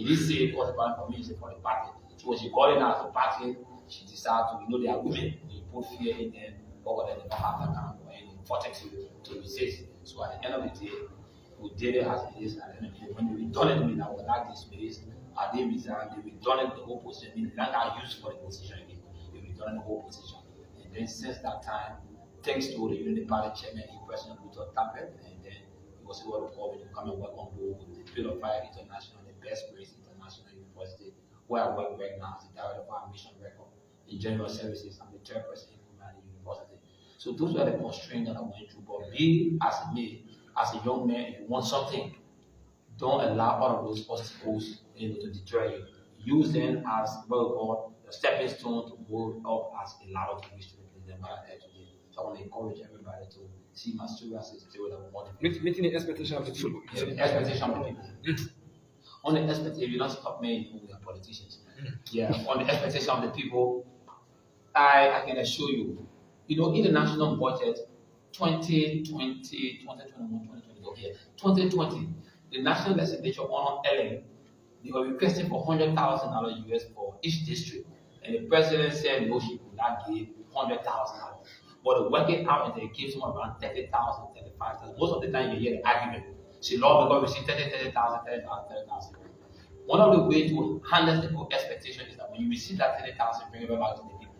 didn't say it was important for me, it's for the party. So when she called in as a party, she decided to, they are women, they put fear in them, or whether they don't have that kind of fortitude to resist. So at the end of the day, we did it as it is. At the end of the day, when we done it, I was like this place, they resigned, they redone it the whole position. I mean, the land I used for the position again, they redone the whole position. And then since that time, thanks to the Unity Party chairman, President Luther Tappet, and then he was able to call me to come and work on board with the Field of Fire International, the best place international university, where I work right now as the director of our mission record in general services. I'm the chairperson at the university. So those were the constraints that I went through. But be as a man, as a young man, if you want something, don't allow all of those obstacles to deter you. Use them as a stepping stone to go up as a ladder to reach to the today. So I want to encourage everybody to see my story as a story that we want to meeting the expectation of the people. Yeah, the expectation of the people. On the expectation, if you don't stop me, we are politicians. Yeah, on the expectation of the people, I can assure you, in the national budget 2020, 2020, the National Legislature on LA, they were requesting for $100,000 US for each district. And the president said no, she could not give $100,000. But the working out and they gave someone around 30,000, 35,000. Most of the time you hear the argument. She Lord, because we see 30,000, 30,000. One of the ways to handle the expectation is that when you receive that 30,000, bring it back to the people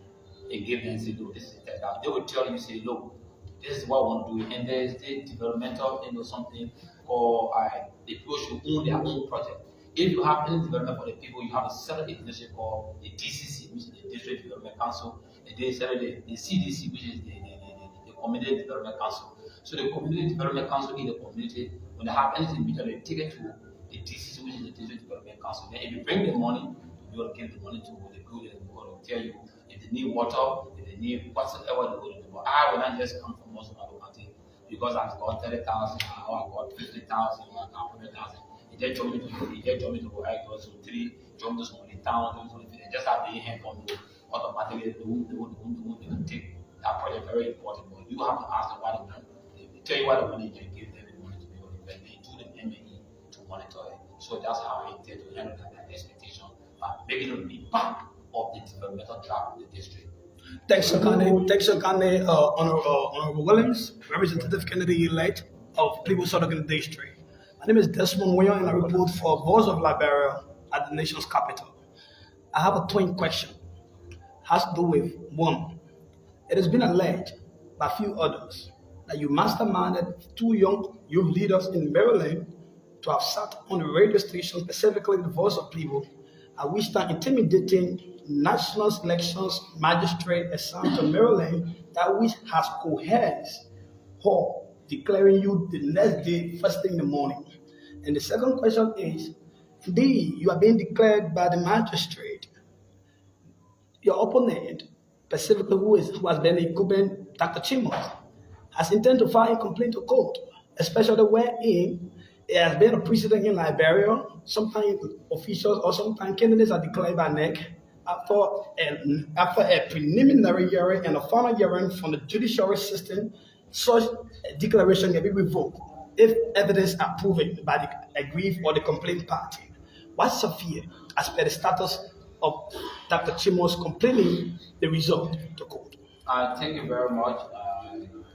and give them and say, no, this is 30,000. They will tell you, say, look, this is what I want to do. And there's the developmental, something called the people should own their own project. If you have any development for the people, you have a separate initiative called the DCC, which is the District Development Council, and then the CDC, which is the Community Development Council. So the Community Development Council in the community, when they have anything, they take it to the DCC, which is the District Development Council. Then if you bring the money, you will give the money to the building, and they will tell you if they need water, if they need whatsoever they will do. But I will not just come from most of my locality because I've got 30,000, or I've got 50,000, or I've got 100,000. They told me to go right to 3, join us on the town, they just have the hand on you automatically. They won't take that project very important. But you have to ask them what they want. They tell you what they want, you can give them the money to be able to invest. They do the MAE to monitor it. So that's how I intend to handle that expectation by making it be part of the developmental track of the district. Thanks, Shakane. Honorable Williams, Representative Kennedy-elect of People's Southern District. My name is Desmond Weir, and I report for Voice of Liberia at the nation's capital. I have a twin question. It has to do with one. It has been alleged by a few others that you masterminded 2 young youth leaders in Maryland to have sat on the radio station, specifically the Voice of People, at which time intimidating national elections magistrate assigned to Maryland, that which has coerced her, declaring you the next day, first thing in the morning. And the second question is, indeed, you are being declared by the magistrate. Your opponent, specifically who has been incumbent, Dr. Chimos, has intended to file a complaint to court, especially wherein it has been a precedent in Liberia. Sometimes officials or sometimes candidates are declared by NEC after a preliminary hearing and a final hearing from the judiciary system. Such a declaration can be revoked if evidence are proven by the aggrieved or the complaint party. What's your fear as per the status of Dr. Chimos complaining the result to court? Thank you very much.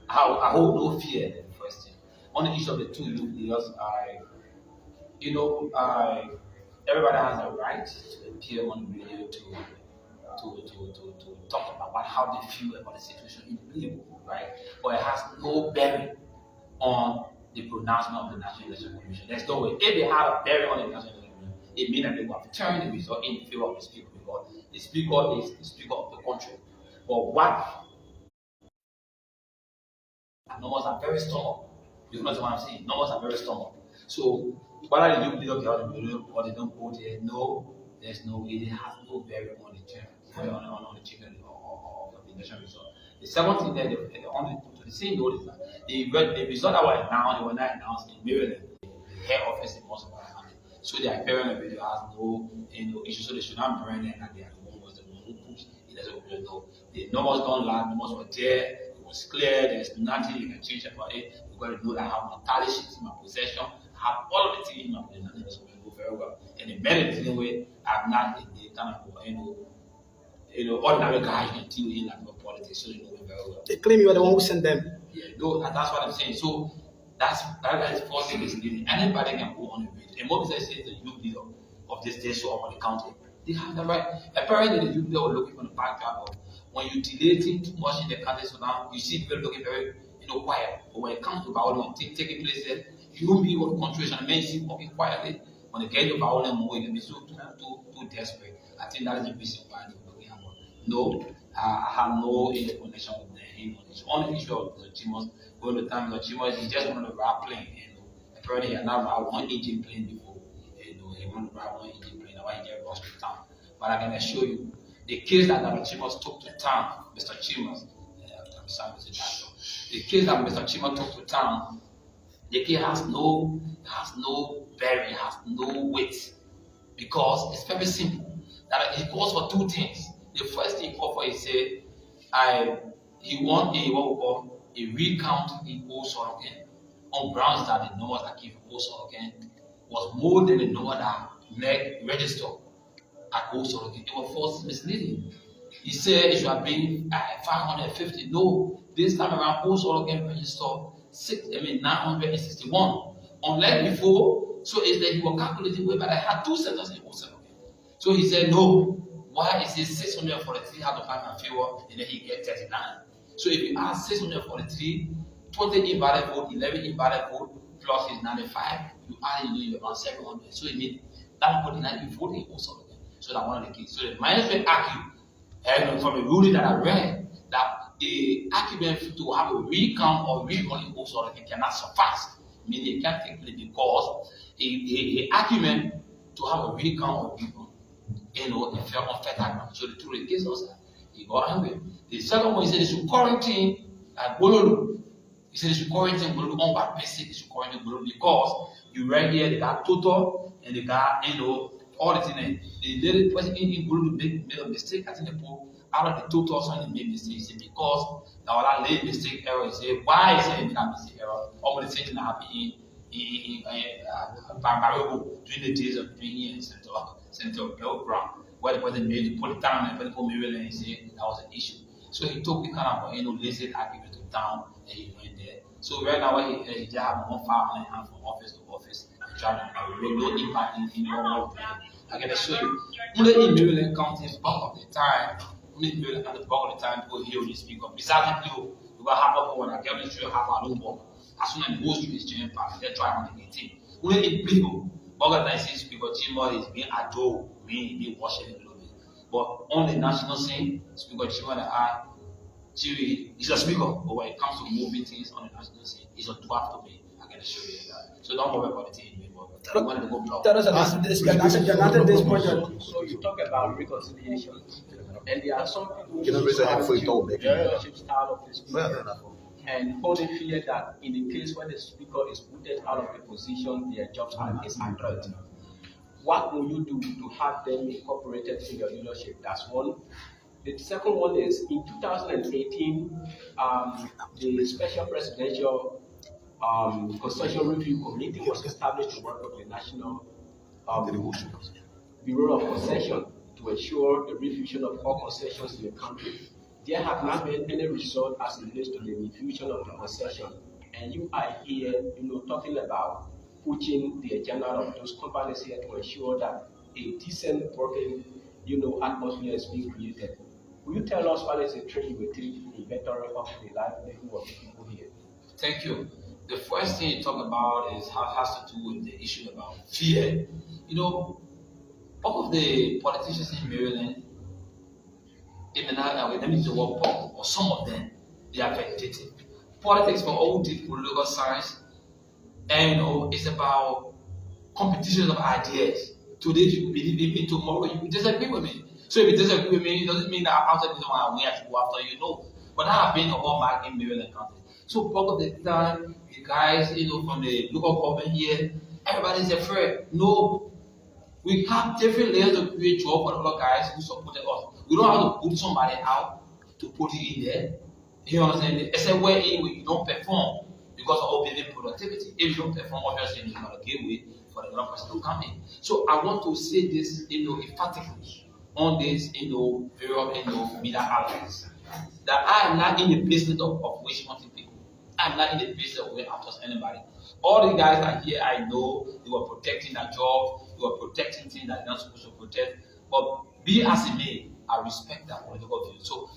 I hold no fear in the first thing. On the issue of the 2 youth leaders, everybody has a right to appear on the radio to talk about how they feel about the situation in the people, right? But it has no bearing on the pronouncement of the National Election Commission. There's no way. If they have a bearing on the National Election Commission, it means that they will have to turn the result in favor of the speaker, because the speaker is the speaker of the country. But what numbers are very strong. You know what I'm saying? Numbers are very strong. So whether they do lead up or they don't go there, no, there's no way. It has no bearing on the chair, on the chicken of the election result. The second thing that to the same note is that the result that were announced, they were not announced in Maryland, the head office in most of our family. So they are bearing a video has no issue, so they should not burn it, and they are the one was the one who pushed it doesn't really know. The numbers don't lie, numbers were there, it was clear, there's nothing you can change about it. You got to know that I have my tally sheets in my possession, I have all of the things in my possession, so we go very well. And the men in the way are not in the kind of ordinary guys until in like politics, so you know me very well. They claim you are the one who sent them. Yeah, no, and that's what I'm saying. So that is forcing misleading. Anybody can go on a video. And what says the youth leader of this day show up on the county. They have the right. Apparently, the youth leader were looking for the backdrop of when you delay things too much in the country, so now you see people looking very quiet. But when it comes to violence taking place there, you don't be able to control and men see walking quietly. When they get to violence more, you can be so too desperate. I think that is the reason why they're looking at more. No, I have no connection with him on this. On the issue of the Chimos, all the time the Chimos he just wanted to ride plane. Apparently he had not ride one engine plane before. He wanted to ride one engine plane. That's why he just rushed to town. But I can assure you, the case that Chimos took to town, Mr. Chimos, I'm sorry, Mr. Jackson. The case that Mr. Chimos took to town, the case has no bearing, has no weight, because it's very simple. That he calls for two things. The first thing he called for, he said, he want a recount in Old Sorokin on grounds that the numbers that came from Old Sorokin was more than the number that Meg registered at Old Sorokin. It was false misleading. He said it should have been 550. No, this time around Old Sorokin registered 961. Unlike before, so it's that he was calculating way, but I had two centers in Old Sorokin. So he said no. Why is it 643 have to find my favor and then he gets 39? So if you add 643, 20 invalid vote, 11 invalid vote, plus his 95, you add it, you around 700. So it means that would not be voting also again. So that one of the keys. So the management argue, from the ruling that I read, that the argument to have a recount or re-rolling also again cannot suffice. Meaning it can't take place because a argument to have a recount or re-roll, it fell on fair ground. So the two against us, he got angry. The second one, he said they should quarantine Bololu. He said they should quarantine Bololu on by basic, they should quarantine Bololu because you right here, they got total and they got, all the things. The little person in Bololu made a mistake. I think they put out of the total, so they made mistake. He said because now that late mistake error, he said, why is it that mistake error? All the same thing that happened in during the days of being here in Central Ground, where the person made to put it down and people Maryland and say that was an issue. So he took the kind of lazy argument to town and he went there. So right now he just have one file in hand from office to office and trying to make no impact in your work. I can assure you, only in Maryland County bulk of the time, people hear this speak up. Besides people, we got half of when I get into half our own work. As soon as the whole street is changing back, they try on the 18. Only in people, organizing Speaker Chima is being adored, being worshipped a little bit. But on the national scene, Speaker Chima is a speaker, but when it comes to moving things on the national scene, he's a dwarf to me. I can assure you that. So don't worry about the team. That is this point. So you talk about reconciliation, and there are some people You know, raise your hand before you talk, the leadership style of the speaker, and holding fear that in the case where the speaker is put out of the position, their jobs is under. What will you do to have them incorporated in your leadership? That's one. The second one is in 2018, the Special Presidential Concession Review Committee was established to work with the National Bureau of Concession to ensure the refusion of all concessions in the country. There have not been any result as it relates to the refusion of the concession, and you are here, talking about pushing the agenda of those companies here to ensure that a decent working, atmosphere is being created. Will you tell us what is the trade you will take in bettering up the livelihood of the people here? Thank you. The first thing you talk about has to do with the issue about fear. All of the politicians in Maryland, they may not let me use the word pop, or some of them, they are vegetative. Politics for all the political science, and it's about competition of ideas. Today you believe in me, tomorrow you disagree with me. So if you disagree with me, it doesn't mean that after this one I have to go after you. But that has been a hallmark in Maryland County. So part of the time, the guys, from the local government here, everybody's afraid. No, we have different layers to create job for the other guys who supported us. We don't have to put somebody out to put it in there. You understand? Except where you don't perform because of building productivity. If you don't perform, obviously you're going to give way for the young person to come in. So I want to say this, emphatically on this, very, media outlets, that I am not in the business of wishing hunting people. I'm not in the business of going after anybody. All the guys that here, I know they were protecting their job, they were protecting things that they're not supposed to protect. But be as it may, I respect that political view. So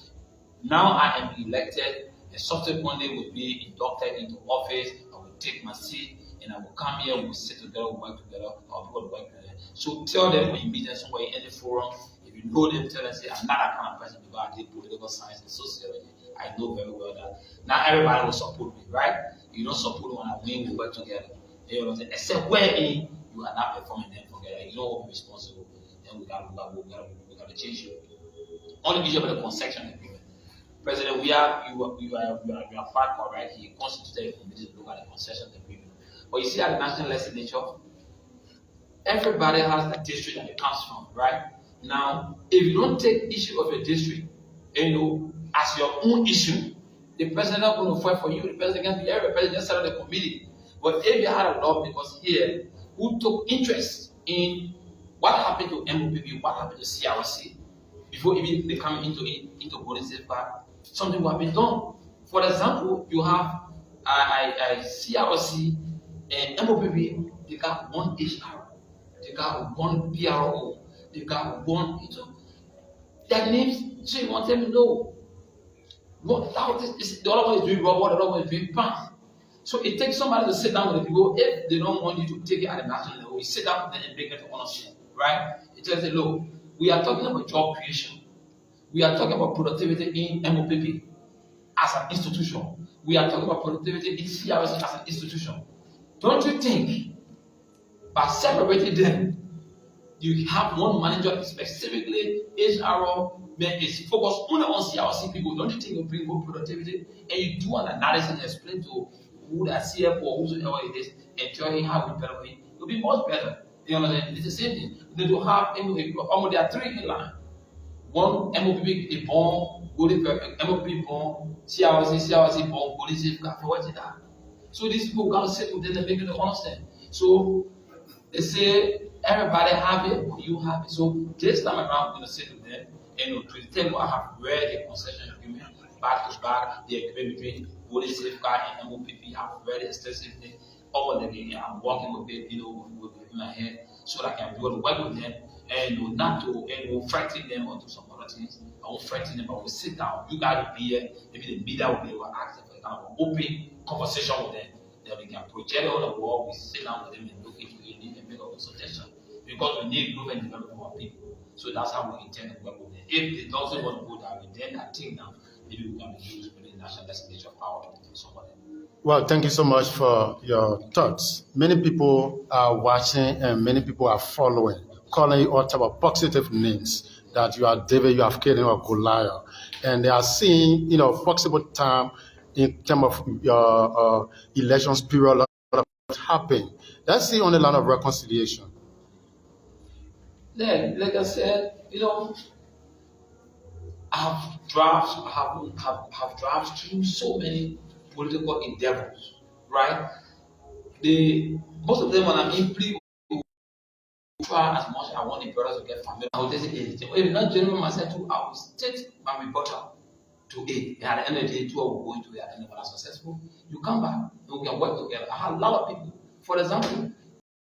now I am elected, and subsequently will be inducted into office. I will take my seat, and I will come here, we will sit together, we work together, our people will work together. So tell them when you meet them somewhere in any forum, if you know them, tell them, say, I'm not that kind of person because I did political science and sociology. I know very well that not everybody will support me, right? You don't support me when I win, we work together. You know what I'm saying? Except wherein you are not performing them together, you don't be responsible. Then we gotta change you. On the issue of the concession agreement, President, you are quite correct. He constituted a committee to look at the concession agreement. But you see, at the national legislature, everybody has a district that it comes from, right? Now, if you don't take issue of your district, as your own issue, the president is not going to fight for you. The president can be every president just set up the committee. But if you had a law because here who took interest in what happened to MOPP, what happened to CRC, before even they come into body safeguard, something will have been done. For example, you have CRC and MOPP, they got one HR, they got one PRO, they got one, their names, so you want them to know what the other one is doing wrong, what the other one is doing fine. So it takes somebody to sit down with the people. If they don't want you to take it at the national level, you sit down with them and bring it to ownership, right? It tells you, look, we are talking about job creation. We are talking about productivity in MOPP as an institution. We are talking about productivity in CRC as an institution. Don't you think by separating them, you have one manager specifically, HRO, that is focused only on CRC people? Don't you think you bring more productivity? And you do an analysis and explain to who that CFO, whosoever it is, and tell him how we better it will be much better. You understand? It's the same thing. They do have almost there are three in line. One MOPP is born, MOPP born, CRC born, police safeguard for what it is. So these people gotta sit with them and make it understand. So they say everybody have it, but you have it. So this time around, we're gonna sit with them and to tell you I have read the concession agreement back to back, the agreement between police safeguard and MOPP. I have read it extensively. Over the day, I'm working with it, with my head, so that I can be able to work with them and not to frighten them or do some other things. I won't frighten them, but we'll sit down. You got to be here. Maybe the media will be able to ask them for a kind of open conversation with them. Then we can project it on the wall. We sit down with them and look into it and make a suggestion. Because we need growth and development for our people. So that's how we intend to work with them. If it doesn't want to go that way, then I think now maybe we can use the national legislature power to do some of them. Well, thank you so much for your thoughts. Many people are watching and many people are following, calling you all type of positive names, that you are David, you have Cain or Goliath. And they are seeing, possible time in terms of your elections period happen. Let's see on the line of reconciliation. Then, like I said, I have drafts through so many political endeavors, right? Most of them when I'm in plea, try as much as I want the brothers to get familiar. I will just say anything. If not general myself too, I will state my rebuttal to it. At the end of the day, two will go into it, and if I'm successful, you come back and we can work together. I have a lot of people. For example,